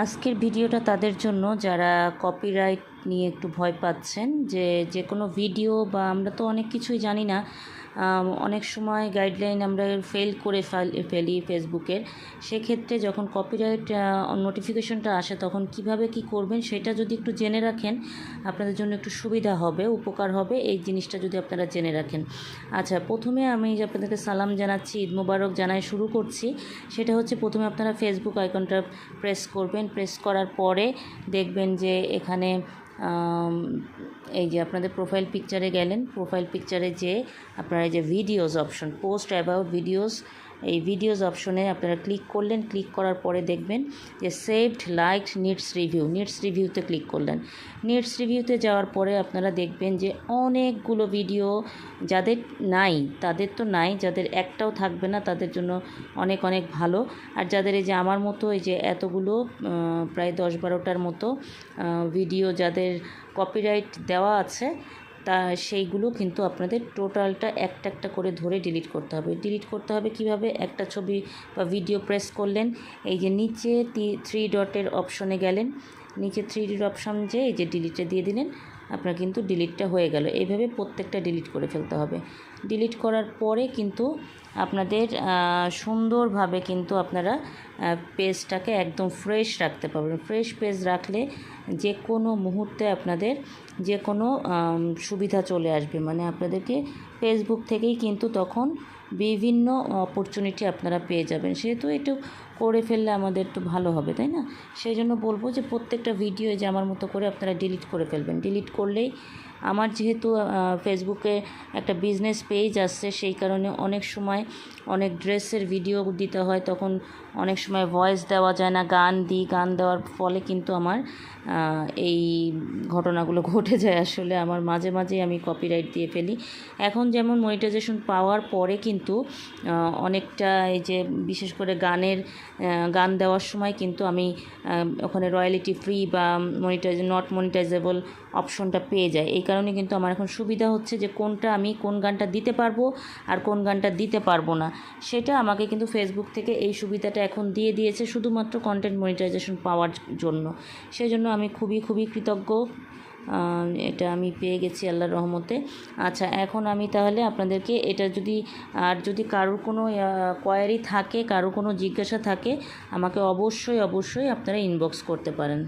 আজকের ভিডিওটা তাদের জন্য যারা কপিরাইট নিয়ে একটু ভয় পাচ্ছেন, যে কোনো ভিডিও বা আমরা তো অনেক কিছুই জানি না, অনেক সময় গাইডলাইন আমরা ফেল করে ফেলি ফেসবুকের। সেক্ষেত্রে যখন কপিরাইট নোটিফিকেশনটা আসে তখন কিভাবে কি করবেন সেটা যদি একটু জেনে রাখেন আপনাদের জন্য একটু সুবিধা হবে, উপকার হবে এই জিনিসটা যদি আপনারা জেনে রাখেন। আচ্ছা, প্রথমে আমি যে আপনাদেরকে সালাম জানাচ্ছি, ঈদ মোবারক জানাই শুরু করছি। সেটা হচ্ছে প্রথমে আপনারা ফেসবুক আইকনটা প্রেস করবেন। প্রেস করার পরে দেখবেন যে এখানে এই যে আপনাদের প্রোফাইল পিকচারে গেলেন, প্রোফাইল পিকচারে যে আপনারা এই যে videos option, post about videos, এই ভিডিওস অপশনে আপনারা ক্লিক করলেন। ক্লিক করার পরে দেখবেন যে saved, liked, needs review, needs রিভিউতে ক্লিক করলেন। নিডস রিভিউতে যাওয়ার পরে আপনারা দেখবেন যে অনেকগুলো ভিডিও যাদের নাই তাদের তো নাই, যাদের একটাও থাকবে না তাদের জন্য অনেক অনেক ভালো। আর যাদের এই যে আমার মতো এই যে এতগুলো প্রায় 10-12টার মতো ভিডিও যাদের কপিরাইট দেওয়া আছে তা সেইগুলো কিন্তু আপনাদের টোটালটা একটা একটা করে ধরে ডিলিট করতে হবে। ডিলিট করতে হবে কিভাবে? একটা ছবি বা ভিডিও প্রেস করলেন, এই যে নিচে 3 ডটের অপশনে গেলেন, নিচে 3 ডট অপশন যে এই যে ডিলিটে দিয়ে দিলেন, আপনার কিন্তু ডিলিটটা হয়ে গেল। এইভাবে প্রত্যেকটা ডিলিট করে ফেলতে হবে। ডিলিট করার পরে কিন্তু আপনাদের সুন্দরভাবে কিন্তু আপনারা পেজটাকে একদম ফ্রেশ রাখতে পারবেন। ফ্রেশ পেজ রাখলে যে কোনো মুহূর্তে আপনাদের যে কোনো সুবিধা চলে আসবে, মানে আপনাদেরকে ফেসবুক থেকেই কিন্তু তখন বিভিন্ন অপরচুনিটি আপনারা পেয়ে যাবেন। সেহেতু একটু করে ফেললে আমাদের একটু ভালো হবে, তাই না? সেই জন্য বলবো যে প্রত্যেকটা ভিডিও যে আমার মতো করে আপনারা ডিলিট করে ফেলবেন। ডিলিট করলেই আমার যেহেতু ফেসবুকে একটা বিজনেস পেজ আসছে, সেই কারণে অনেক সময় অনেক ড্রেসের ভিডিও দিতে হয়, তখন অনেক সময় ভয়েস দেওয়া যায় না, গান দিই, গান দেওয়ার ফলে কিন্তু আমার এই ঘটনাগুলো ঘটে যায়। আসলে আমার মাঝে মাঝেই আমি কপিরাইট দিয়ে ফেলি। এখন যেমন মনিটাইজেশন পাওয়ার পরে কিন্তু অনেকটা এই যে বিশেষ করে গান দেওয়ার সময় কিন্তু আমি ওখানে রয়্যালিটি ফ্রি বা নট মনিটাইজেবল অপশনটা পেয়ে যাই। এই কারণে কিন্তু আমার এখন সুবিধা হচ্ছে যে কোন গানটা দিতে পারবো আর কোন গানটা দিতে পারবো না, সেটা আমাকে কিন্তু ফেসবুক থেকে এই সুবিধাটা এখন দিয়ে দিয়েছে শুধুমাত্র কন্টেন্ট মনিটাইজেশন পাওয়ার জন্য। সেই জন্য আমি খুবই খুবই কৃতজ্ঞ, এটা আমি পেয়ে গেছি আল্লাহর রহমতে। আচ্ছা, এখন আমি তাহলে আপনাদেরকে এটা যদি কারোর কোনো কোয়ারি থাকে, কারোর কোনো জিজ্ঞাসা থাকে, আমাকে অবশ্যই আপনারা ইনবক্স করতে পারেন।